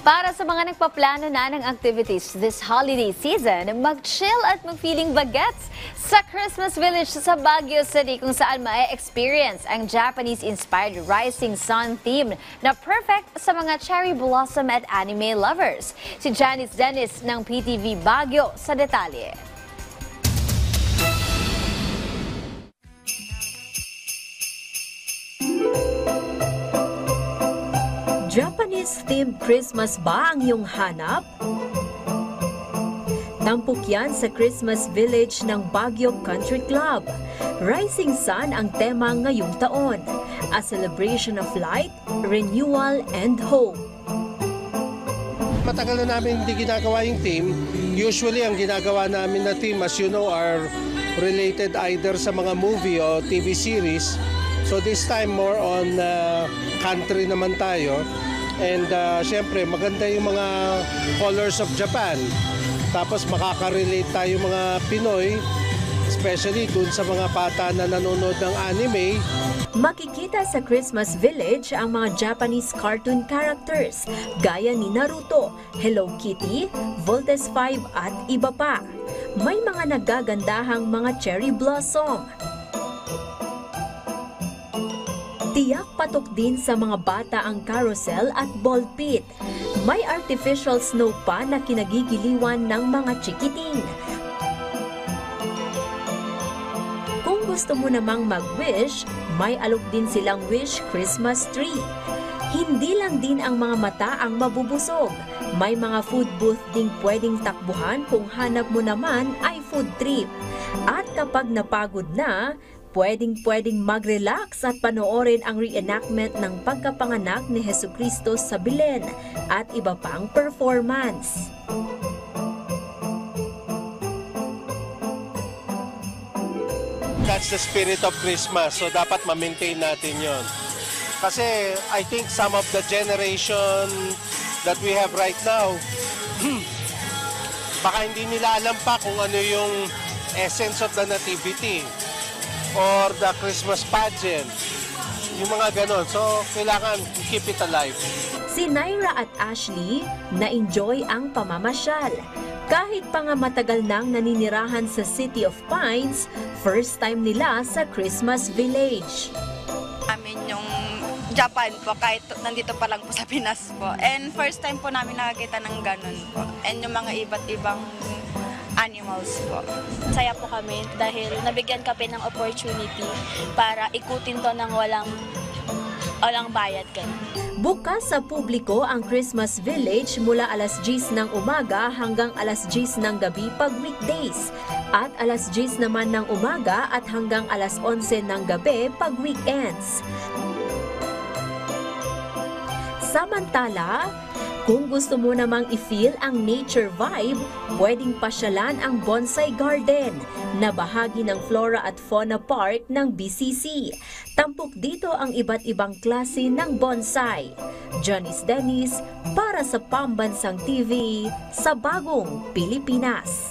Para sa mga nagpaplano na ng activities this holiday season, mag-chill at mag-feeling bagets sa Christmas Village sa Baguio City kung saan ma-experience ang Japanese-inspired Rising Sun theme na perfect sa mga cherry blossom at anime lovers. Si Janice Dennis ng PTV Baguio sa detalye. Japanese-themed Christmas ba ang iyong hanap? Tampok yan sa Christmas Village ng Baguio Country Club. Rising Sun ang tema ngayong taon, a celebration of light, renewal, and hope. Matagal na namin hindi ginagawa yung theme. Usually, ang ginagawa namin na theme, as you know, are related either sa mga movie o TV series. So this time, more on country naman tayo. And syempre, maganda yung mga colors of Japan. Tapos makaka-relate tayo mga Pinoy, especially dun sa mga bata na nanonood ng anime. Makikita sa Christmas Village ang mga Japanese cartoon characters gaya ni Naruto, Hello Kitty, Voltes 5 at iba pa. May mga nagagandahang mga cherry blossom. Tiyak patok din sa mga bata ang carousel at ball pit. May artificial snow pa na kinagigiliwan ng mga chikiting. Kung gusto mo namang mag-wish, may alok din silang wish Christmas tree. Hindi lang din ang mga mata ang mabubusog. May mga food booth ding pwedeng takbuhan kung hanap mo naman ay food trip. At kapag napagod na, pwedeng mag-relax at panoorin ang reenactment ng pagkapanganak ni Jesucristo sa Belen at iba pang performance. That's the spirit of Christmas, so dapat ma-maintain natin yon. Kasi I think some of the generation that we have right now, baka hindi nila alam pa kung ano yung essence of the nativity or the Christmas pageant, yung mga ganon. So, kailangan keep it alive. Si Naira at Ashley na-enjoy ang pamamasyal. Kahit pa nga matagal nang naninirahan sa City of Pines, first time nila sa Christmas Village. Amin yung Japan po, kahit nandito pa lang po sa Pinas po. And first time po namin nakakita ng ganon po. And yung mga iba't ibang animals po. Saya po kami dahil nabigyan kami ng opportunity para ikutin to ng walang bayad. Bukas sa publiko ang Christmas Village mula alas 10 ng umaga hanggang alas 10 ng gabi pag weekdays at alas 10 naman ng umaga at hanggang alas 11 ng gabi pag weekends. Samantala, kung gusto mo namang i-feel ang nature vibe, pwedeng pasyalan ang Bonsai Garden na bahagi ng Flora at Fauna Park ng BCC. Tampok dito ang iba't ibang klase ng bonsai. Janice Dennis para sa Pambansang TV sa Bagong Pilipinas.